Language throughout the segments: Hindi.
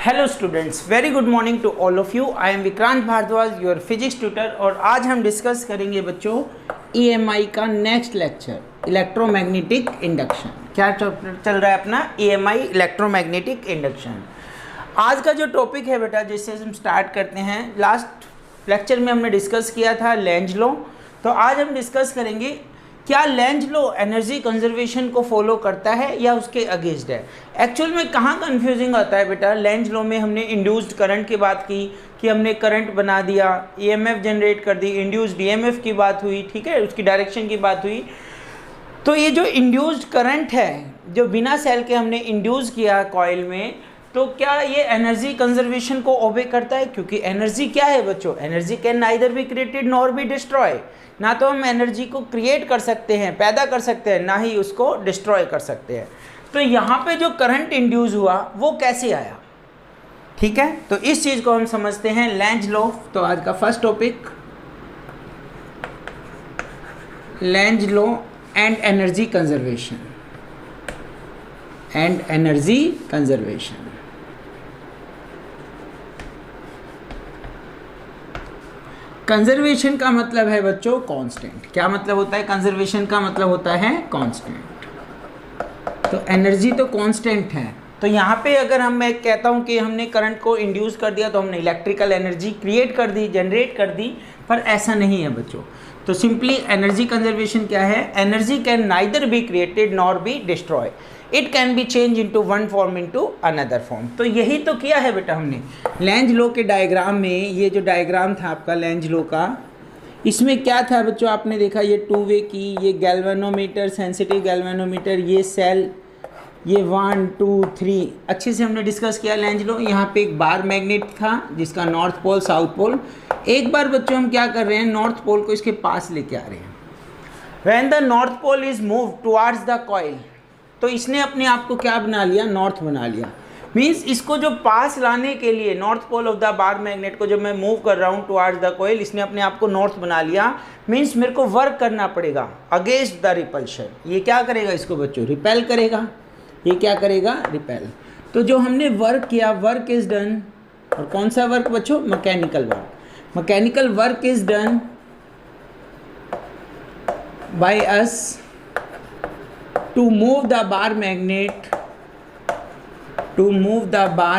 Hello students, very good morning to all of you. I am Vikrant Bhardwaj, your physics tutor. और आज हम डिस्कस करेंगे बच्चों ईएमआई का नेक्स्ट लेक्चर, इलेक्ट्रोमैग्नेटिक इंडक्शन। क्या चल रहा है अपना ईएमआई इलेक्ट्रोमैग्नेटिक इंडक्शन। आज का जो टॉपिक है बेटा, जिससे हम स्टार्ट करते हैं, लास्ट लेक्चर में हमने डिस्कस किया था लेंज लॉ। तो आज हम डिस्कस करेंगे क्या लेंज लॉ एनर्जी कंजर्वेशन को फॉलो करता है या उसके अगेंस्ट है। एक्चुअल में कहाँ कंफ्यूजिंग आता है बेटा, लेंज लॉ में हमने इंड्यूस्ड करंट की बात की कि हमने करंट बना दिया, ईएमएफ जनरेट कर दी, इंड्यूस्ड ईएमएफ की बात हुई, ठीक है, उसकी डायरेक्शन की बात हुई। तो ये जो इंड्यूस्ड करंट है, जो बिना सेल के हमने इंड्यूस किया कॉइल में, तो क्या ये एनर्जी कंजर्वेशन को ओबे करता है? क्योंकि एनर्जी क्या है बच्चों, energy can neither be created nor be destroy. ना तो हम एनर्जी को क्रिएट कर सकते हैं, पैदा कर सकते हैं, ना ही उसको डिस्ट्रॉय कर सकते हैं। तो यहाँ पे जो करंट इंड्यूस हुआ वो कैसे आया, ठीक है, तो इस चीज़ को हम समझते हैं लेंज लॉ। तो आज का first topic Lenz law and energy conservation conservation का मतलब है बच्चों कांस्टेंट। क्या मतलब होता है कंजर्वेशन का? मतलब होता है कांस्टेंट। तो एनर्जी तो कांस्टेंट है। तो यहाँ पे अगर मैं कहता हूँ कि हमने करंट को इंड्यूस कर दिया तो हमने इलेक्ट्रिकल एनर्जी क्रिएट कर दी, जनरेट कर दी, पर ऐसा नहीं है बच्चों। तो सिंपली एनर्जी कंजर्वेशन क्या है? Energy can neither be created nor be destroy, it can be change into one form into another form. तो यही तो किया है बेटा हमने लेंज लॉ के डायग्राम में। ये जो डायग्राम था आपका लेंज लॉ का, इसमें क्या था बच्चों, आपने देखा ये टू वे की, ये गैल्वेनोमीटर, सेंसिटिव गैल्वेनोमीटर, ये सेल, ये 1 2 3 अच्छे से हमने डिस्कस किया लेंज लॉ। यहाँ पे एक बार मैग्नेट था जिसका नॉर्थ पोल साउथ पोल। एक बार बच्चों हम क्या कर रहे हैं, नॉर्थ पोल को इसके पास लेके आ रहे हैं। When the north pole is move towards the coil, तो इसने अपने आप को क्या बना लिया, नॉर्थ बना लिया। मीन्स इसको जो पास लाने के लिए north pole of the bar magnet को जब मैं मूव कर रहा हूँ टुवार्ड्स द कॉइल, इसने अपने आप को नॉर्थ बना लिया। मीन्स मेरे को वर्क करना पड़ेगा अगेंस्ट द रिपल्शन। ये क्या करेगा इसको बच्चों, रिपेल करेगा। ये क्या करेगा, रिपेल। तो जो हमने वर्क किया, वर्क इज डन। और कौन सा वर्क बच्चों? Mechanical work. Mechanical work is done by us to move the bar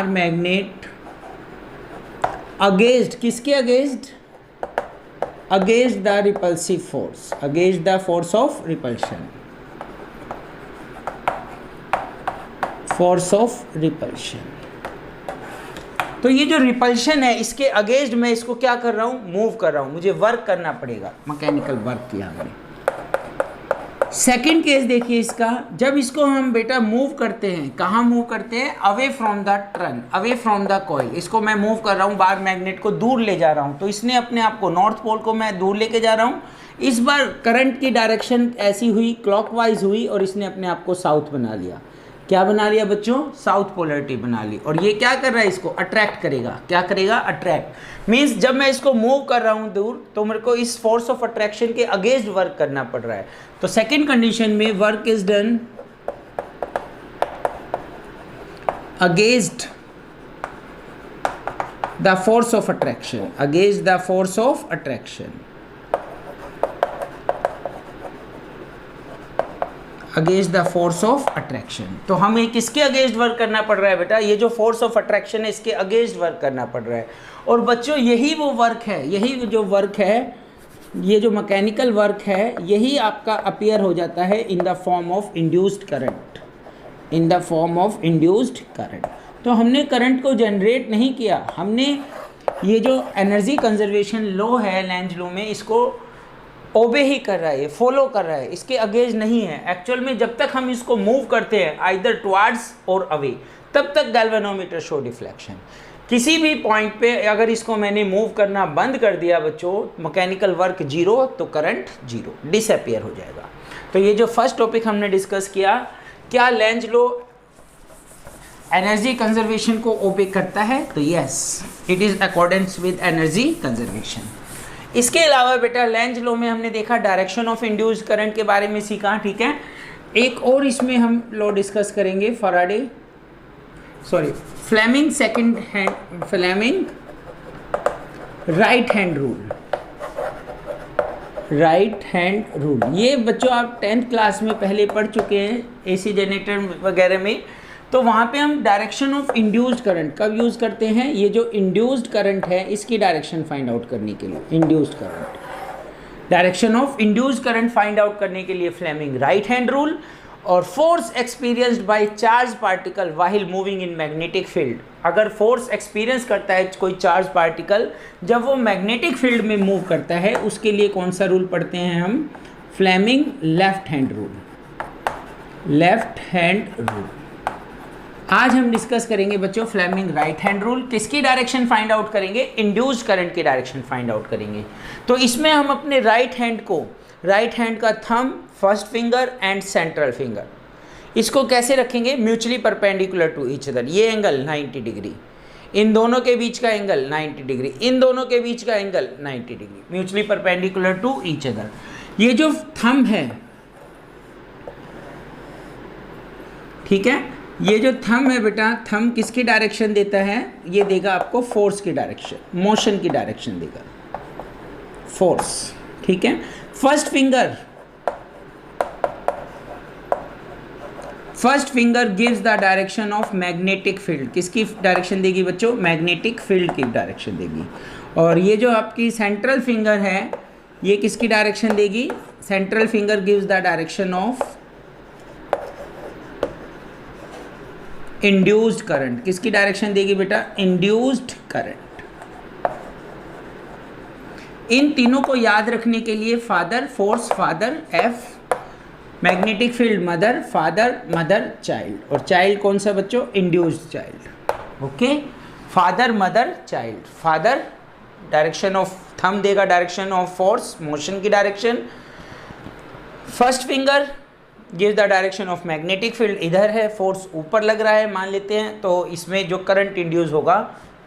magnet against, किसके against? Against the repulsive force, against the force of repulsion, तो ये जो रिपल्शन है इसके अगेंस्ट मैं इसको क्या कर रहा हूँ, मूव कर रहा हूँ। मुझे वर्क करना पड़ेगा, मैकेनिकल वर्क किया हमने। सेकेंड केस देखिए इसका, जब इसको हम बेटा मूव करते हैं, कहाँ मूव करते हैं? Away from the turn, away from the coil. इसको मैं मूव कर रहा हूँ, बार मैग्नेट को दूर ले जा रहा हूँ। तो इसने अपने आप को, नॉर्थ पोल को मैं दूर लेके जा रहा हूँ। इस बार करंट की डायरेक्शन ऐसी हुई, क्लॉकवाइज हुई, और इसने अपने आप को साउथ बना लिया। क्या बना लिया बच्चों? साउथ पोलरिटी बना ली। और ये क्या कर रहा है, इसको अट्रैक्ट करेगा। क्या करेगा? अट्रैक्ट। मीन्स जब मैं इसको मूव कर रहा हूँ दूर, तो मेरे को इस फोर्स ऑफ अट्रैक्शन के अगेंस्ट वर्क करना पड़ रहा है। तो सेकंड कंडीशन में work is done against the force of attraction, against the force of attraction, against the force of attraction. तो हमें किसके अगेंस्ट वर्क करना पड़ रहा है बेटा? ये जो फोर्स ऑफ अट्रैक्शन है इसके अगेंस्ट वर्क करना पड़ रहा है। और बच्चों यही वो वर्क है, यही जो वर्क है, ये जो मैकेनिकल वर्क है, यही आपका अपीयर हो जाता है in the form of induced current, in the form of induced current. तो हमने करंट को जनरेट नहीं किया, हमने ये जो एनर्जी कंजर्वेशन लॉ है लेंज लॉ में, इसको ओबे ही कर रहा है, फॉलो कर रहा है, इसके अगेंस्ट नहीं है। एक्चुअल में जब तक हम इसको मूव करते हैं आइदर टुवार्ड्स और अवे, तब तक गैल्वेनोमीटर शो डिफ्लेक्शन। किसी भी पॉइंट पे अगर इसको मैंने मूव करना बंद कर दिया बच्चों, मैकेनिकल वर्क जीरो, तो करंट जीरो, डिसअपियर हो जाएगा। तो ये जो फर्स्ट टॉपिक हमने डिस्कस किया, क्या लेंज लॉ एनर्जी कंजर्वेशन को ओबे करता है? तो yes, it is accordance with energy conservation. इसके अलावा बेटा लेंज लॉ में हमने देखा डायरेक्शन ऑफ इंड्यूस्ड करंट के बारे में सीखा, ठीक है। एक और इसमें हम लॉ डिस्कस करेंगे, Faraday sorry, Fleming second hand, Fleming right hand rule, right hand rule. ये बच्चों आप 10th क्लास में पहले पढ़ चुके हैं एसी जनरेटर वगैरह में। तो वहाँ पे हम डायरेक्शन ऑफ इंड्यूस्ड करंट कब यूज़ करते हैं, ये जो इंड्यूस्ड करंट है इसकी डायरेक्शन फाइंड आउट करने के लिए, induced current, direction of induced current find out करने के लिए फ्लेमिंग राइट हैंड रूल। और force experienced by charge particle while moving in magnetic field, अगर फोर्स एक्सपीरियंस करता है कोई चार्ज पार्टिकल जब वो मैग्नेटिक फील्ड में मूव करता है, उसके लिए कौन सा रूल पढ़ते हैं हम, Fleming left hand rule, left hand rule. आज हम डिस्कस करेंगे बच्चों फ्लेमिंग राइट हैंड रूल। किसकी डायरेक्शन फाइंड आउट करेंगे, इंड्यूस्ड करंट की डायरेक्शन फाइंड आउट करेंगे। तो इसमें हम अपने राइट हैंड को, राइट हैंड का thumb, first finger and central finger, इसको कैसे रखेंगे, mutually perpendicular to each other. ये एंगल 90 डिग्री, इन दोनों के बीच का एंगल 90 डिग्री, इन दोनों के बीच का angle 90 degree, mutually perpendicular to each other. ये जो थंब है, ठीक है, ये जो थंब है बेटा, थंब किसकी डायरेक्शन देता है, ये देगा आपको फोर्स की डायरेक्शन, मोशन की डायरेक्शन देगा, फोर्स, ठीक है। First finger, first finger gives the direction of magnetic field, किसकी डायरेक्शन देगी बच्चों, मैग्नेटिक फील्ड की डायरेक्शन देगी। और ये जो आपकी सेंट्रल फिंगर है, ये किसकी डायरेक्शन देगी, central finger gives the direction of induced current, किसकी डायरेक्शन देगी बेटा, इंड्यूस्ड करंट। इन तीनों को याद रखने के लिए father force, father F, magnetic field mother, father mother child, और चाइल्ड कौन सा बच्चों, induced child. Okay, father mother child, father direction of thumb देगा, डायरेक्शन ऑफ फोर्स, मोशन की direction. First finger give the direction of magnetic field, इधर है, फोर्स ऊपर लग रहा है मान लेते हैं, तो इसमें जो करंट इंड्यूस होगा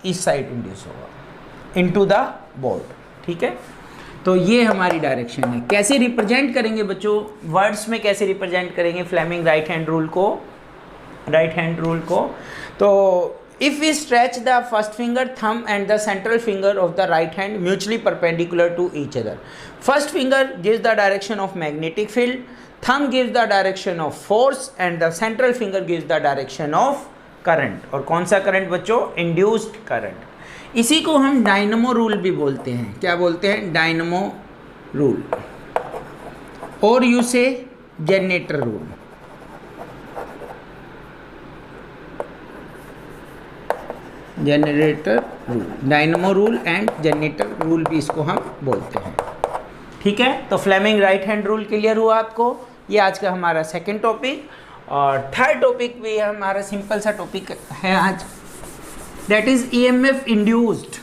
इस साइड इंड्यूस होगा इनटू द बोर्ड, ठीक है। तो ये हमारी डायरेक्शन है। कैसे रिप्रेजेंट करेंगे बच्चों, वर्ड्स में कैसे रिप्रेजेंट करेंगे फ्लेमिंग राइट हैंड रूल को, राइट हैंड रूल को। तो if we stretch the first finger, thumb and the central finger of the right hand mutually perpendicular to each other, first finger gives the direction of magnetic field, thumb gives the direction of force and the central finger gives the direction of current। और कौन सा करंट बच्चों, इंड्यूस्ड करंट। इसी को हम डायनमो रूल भी बोलते हैं, क्या बोलते हैं, डायनमो रूल, और you say generator rule, generator rule, dynamo rule and generator rule भी इसको हम बोलते हैं, ठीक है। तो Fleming right hand rule clear हुआ आपको। ये आज का हमारा सेकंड टॉपिक। और थर्ड टॉपिक भी हमारा सिंपल सा टॉपिक है आज, दैट इज ईएमएफ इंड्यूस्ड।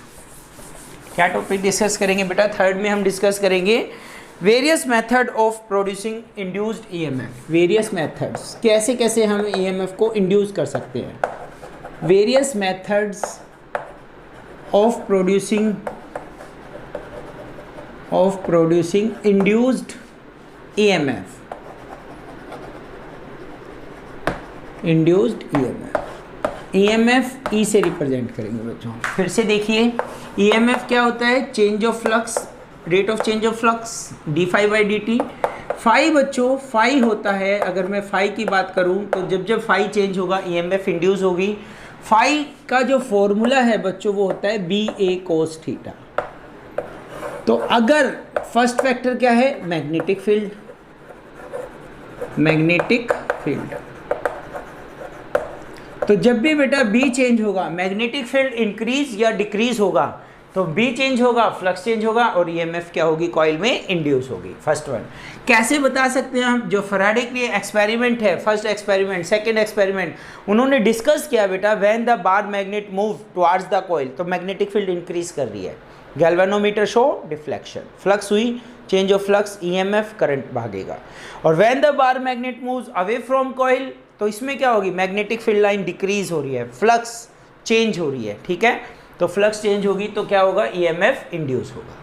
क्या टॉपिक डिस्कस करेंगे बेटा, थर्ड में हम डिस्कस करेंगे various method of producing induced EMF, various methods, कैसे कैसे हम ईएमएफ को इंड्यूस कर सकते हैं, various methods of producing induced EMF, induced EMF. EMF ई से रिप्रेजेंट करेंगे बच्चों। फिर से देखिए, ईएमएफ क्या होता है, change of flux, rate of change of flux, d phi by d t. Phi बच्चों, फाई होता है, अगर मैं फाई की बात करूं तो जब जब फाई चेंज होगा ईएमएफ इंड्यूस होगी। फाई का जो फॉर्मूला है बच्चों वो होता है बी ए कोस थीटा। तो अगर फर्स्ट फैक्टर क्या है, मैग्नेटिक फील्ड, मैग्नेटिक फील्ड, तो जब भी बेटा बी चेंज होगा, मैग्नेटिक फील्ड इंक्रीज या डिक्रीज होगा, तो बी चेंज होगा, फ्लक्स चेंज होगा, और ईएमएफ क्या होगी, कॉइल में इंड्यूस होगी। फर्स्ट वन कैसे बता सकते हैं हम, जो फैराडे के लिए एक्सपेरिमेंट है, फर्स्ट एक्सपेरिमेंट, सेकंड एक्सपेरिमेंट, उन्होंने डिस्कस किया बेटा, when the bar magnet move towards the coil, तो मैग्नेटिक फील्ड इंक्रीज कर रही है, गैल्वेनोमीटर शो डिफ्लेक्शन, फ्लक्स हुई, change of flux, EMF, current भागेगा। और when the bar magnet moves away from coil, तो इसमें क्या होगी, मैग्नेटिक फील्ड लाइन डिक्रीज हो रही है, फ्लक्स चेंज हो रही है, ठीक है। तो फ्लक्स चेंज होगी तो क्या होगा, ईएमएफ इंड्यूस होगा।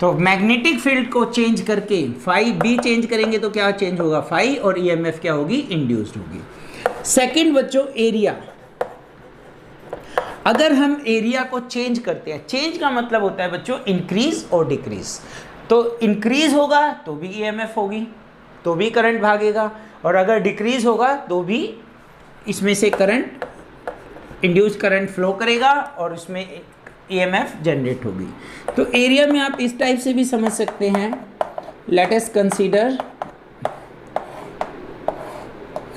तो मैग्नेटिक फील्ड को चेंज करके फाई बी चेंज करेंगे तो क्या चेंज होगा, फाई, और ईएमएफ क्या होगी, इंड्यूस्ड होगी। सेकंड बच्चों, एरिया, अगर हम एरिया को चेंज करते हैं, चेंज का मतलब होता है बच्चों इंक्रीज और डिक्रीज। तो इंक्रीज होगा तो भी ईएमएफ होगी, तो भी करंट भागेगा, और अगर डिक्रीज होगा तो भी इसमें से करंट, इंड्यूस करंट फ्लो करेगा और उसमें ईएमएफ जनरेट होगी। तो एरिया में आप इस टाइप से भी समझ सकते हैं। लेट अस कंसीडर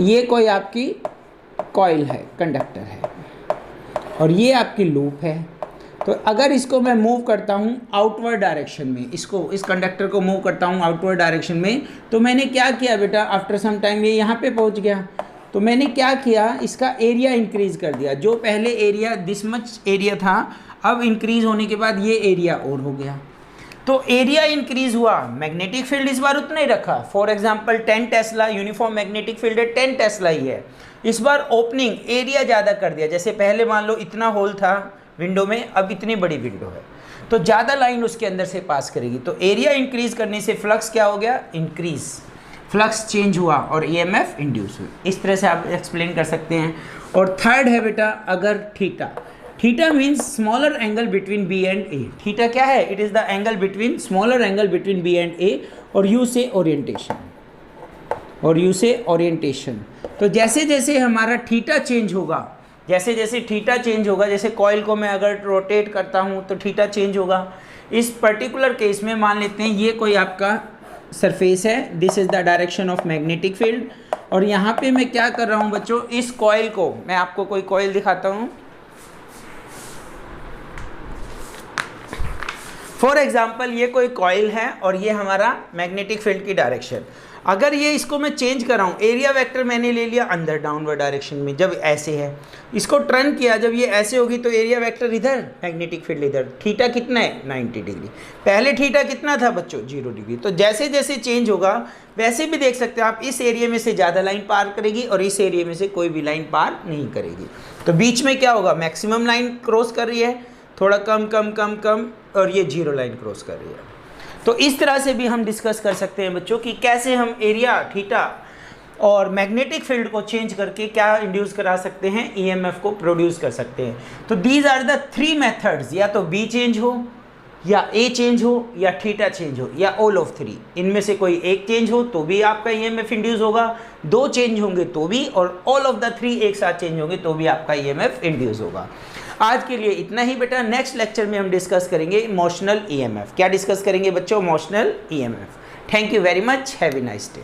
ये कोई आपकी कॉइल है, कंडक्टर है, और ये आपकी लूप है। तो अगर इसको मैं मूव करता हूँ आउटवर्ड डायरेक्शन में, इसको, इस कंडक्टर को मूव करता हूँ आउटवर्ड डायरेक्शन में, तो मैंने क्या किया बेटा, आफ्टर सम टाइम ये यहाँ पे पहुँच गया। तो मैंने क्या किया, इसका एरिया इंक्रीज कर दिया। जो पहले एरिया दिस मच एरिया था, अब इंक्रीज होने के बाद ये एरिया और हो गया। तो एरिया इंक्रीज हुआ, मैग्नेटिक फील्ड इस बार उतना ही रखा। For example 10 Tesla, uniform magnetic field है 10 टेस्ला ही है। इस बार ओपनिंग एरिया ज़्यादा कर दिया। जैसे पहले मान लो इतना होल था विंडो में, अब इतनी बड़ी विंडो है, तो ज़्यादा लाइन उसके अंदर से पास करेगी। तो एरिया इंक्रीज करने से फ्लक्स क्या हो गया, इंक्रीज, फ्लक्स चेंज हुआ और ईएमएफ इंड्यूस हुई। इस तरह से आप एक्सप्लेन कर सकते हैं। और थर्ड है बेटा, अगर theta, theta means smaller angle between B and A. Theta क्या है, it is the angle between, smaller angle between B and A, और यू से ओरिएंटेशन, और यू से ओरिएंटेशन। तो जैसे जैसे हमारा थीटा चेंज होगा, जैसे जैसे थीटा चेंज होगा, जैसे कॉइल को मैं अगर रोटेट करता हूँ तो थीटा चेंज होगा। इस पर्टिकुलर केस में मान लेते हैं ये कोई आपका सरफेस है, this is the direction of magnetic field, और यहाँ पे मैं क्या कर रहा हूँ बच्चों, इस कॉइल को, मैं आपको कोई कॉइल दिखाता हूँ। फॉर एग्जाम्पल ये कोई कॉइल है और ये हमारा मैग्नेटिक फील्ड की डायरेक्शन। अगर ये इसको मैं चेंज कर रहा हूँ, एरिया वेक्टर मैंने ले लिया अंदर डाउनवर्ड डायरेक्शन में, जब ऐसे है, इसको टर्न किया, जब ये ऐसे होगी तो एरिया वेक्टर इधर, मैग्नेटिक फील्ड इधर। थीटा कितना है, 90 डिग्री। पहले थीटा कितना था बच्चों, 0 डिग्री। तो जैसे जैसे चेंज होगा वैसे भी देख सकते हैं आप, इस एरिया में से ज़्यादा लाइन पार करेगी और इस एरिया में से कोई भी लाइन पार नहीं करेगी। तो बीच में क्या होगा, मैक्सिमम लाइन क्रॉस कर रही है, थोड़ा कम कम कम कम, और ये 0 लाइन क्रॉस कर रही है। तो इस तरह से भी हम डिस्कस कर सकते हैं बच्चों कि कैसे हम एरिया, थीटा और मैग्नेटिक फील्ड को चेंज करके क्या इंड्यूस करा सकते हैं, ईएमएफ को प्रोड्यूस कर सकते हैं। तो दीज आर द 3 मेथड्स, या तो बी चेंज हो, या ए चेंज हो, या थीटा चेंज हो, या ऑल ऑफ 3। इनमें से कोई एक चेंज हो तो भी आपका ईएमएफ इंड्यूस होगा, 2 चेंज होंगे तो भी, और ऑल ऑफ द 3 एक साथ चेंज होंगे तो भी आपका ईएमएफ इंड्यूस होगा। आज के लिए इतना ही बेटा। नेक्स्ट लेक्चर में हम डिस्कस करेंगे मोशनल ईएमएफ। क्या डिस्कस करेंगे बच्चों, motional EMF. Thank you very much, have a nice day.